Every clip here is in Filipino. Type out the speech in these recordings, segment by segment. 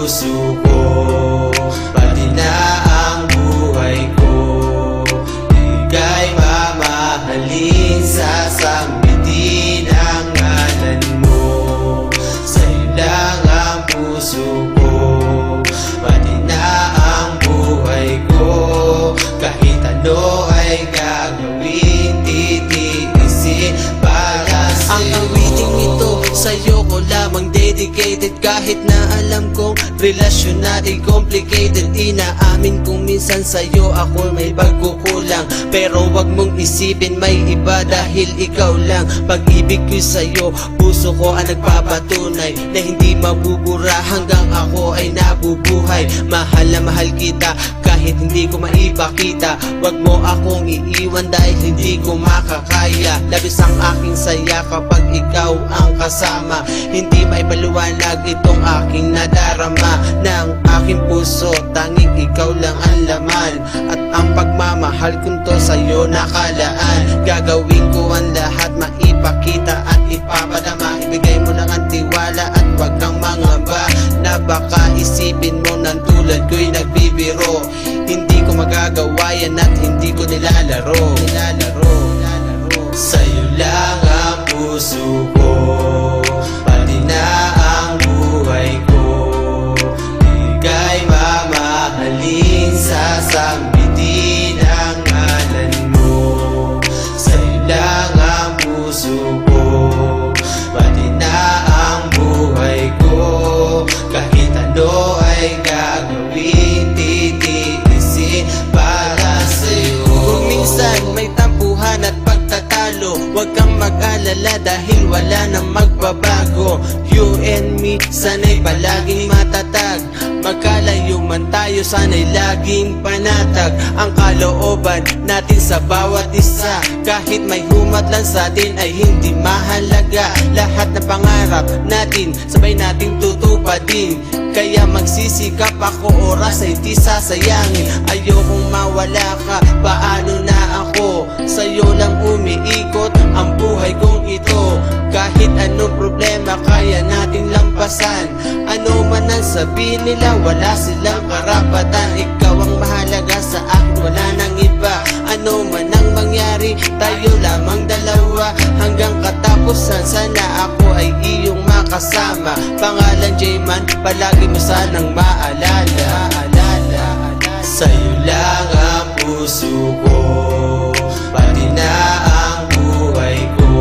puso ko, pati na ang buhay ko. Ika'y mamahalin, sasambitin ang ngalan mo. Sa'yo lang ang puso ko, pati na ang buhay ko. Kahit ano ay gagawin, titiisin para sa'yo. Ang awiting ito sa'yo ko lamang dedicated. Kahit na alam kong relasyon natin complicated, inaamin kong minsan sa'yo ako may pagkukulang. Pero wag mong isipin may iba dahil ikaw lang. Pag-ibig ko sa'yo, puso ko ang nagpapatunay na hindi mabubura hanggang ako ay nabubuhay. Mahal na mahal kita kahit hindi ko maipakita. Wag mo akong iiwan dahil hindi ko makakaya. Labis ang aking saya kapag ikaw ang kasama. Hindi maipaliwanag itong aking nadarama ng aking puso. Tanging ikaw lang ang laman at ang pagmamahal kong to sa'yo nakalaan. Gagawin ko ang lahat, maipakita at ipapadama. Ibigay mo lang ang tiwala at wag kang mangamba na baka isipin mo ng tulad ko'y nagbibiro. Hindi ko magagawa yan at hindi ko nilalaro. Sa'yo lang ang puso ko, pati na ang buhay ko. Ika'y mamahalin, sasambitin ang ngalan mo. Sa'yo lang ang puso ko, pati na ang buhay ko. Kahit ano ay gagawin, titiisin para sa'yo. Kung minsan may tampuhan at pagtatalo, huwag kang mag-alala dahil wala nang magbabago. You and me, sana'y palaging matatag. Magkalayo man tayo, sana'y laging panatag ang kalooban natin sa bawat isa. Kahit may humatlan sa atin ay hindi mahalaga. Lahat ng pangarap natin, sabay nating tutupadin. Kaya magsisikap ako, oras ay di sasayangin. Ayokong mawala ka, paano na ako? Sa'yo lang umiikot ang buhay kong ito. Kahit anong problema kaya natin lampasan. Ano man ang sabihin nila, wala silang karapatan. Ikaw ang mahalaga sa akin, wala nang iba. Ano man ang mangyari, tayo lamang dalawa. Hanggang katapusan, sana ako ay iyong makasama. Pangalan J-Man, palagi mo sanang maalala. Sa'yo lang ang puso ko, pati na ang buhay ko.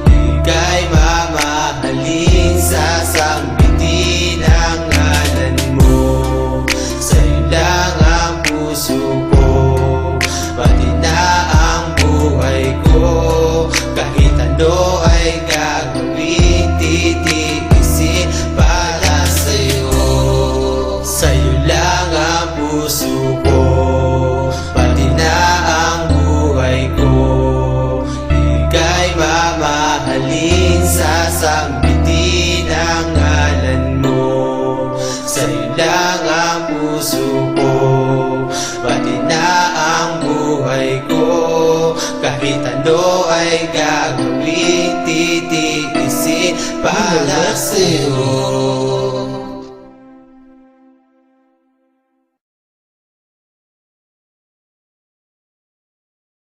Ika'y mamahalin, sasambitin ang ngalan mo. Sa'yo lang ang puso ko, pati na ang buhay ko. Kahit ano ay gagawin, titiisin para sa'yo. Sa'yo lang ang puso ko, pati na ang buhay ko. Ika'y mamahalin, sasambitin ang ngalan mo. Sa'yo lang ang puso ko, pati na ang buhay ko. Kahit ano ay gagawin, titiisin para sa'yo.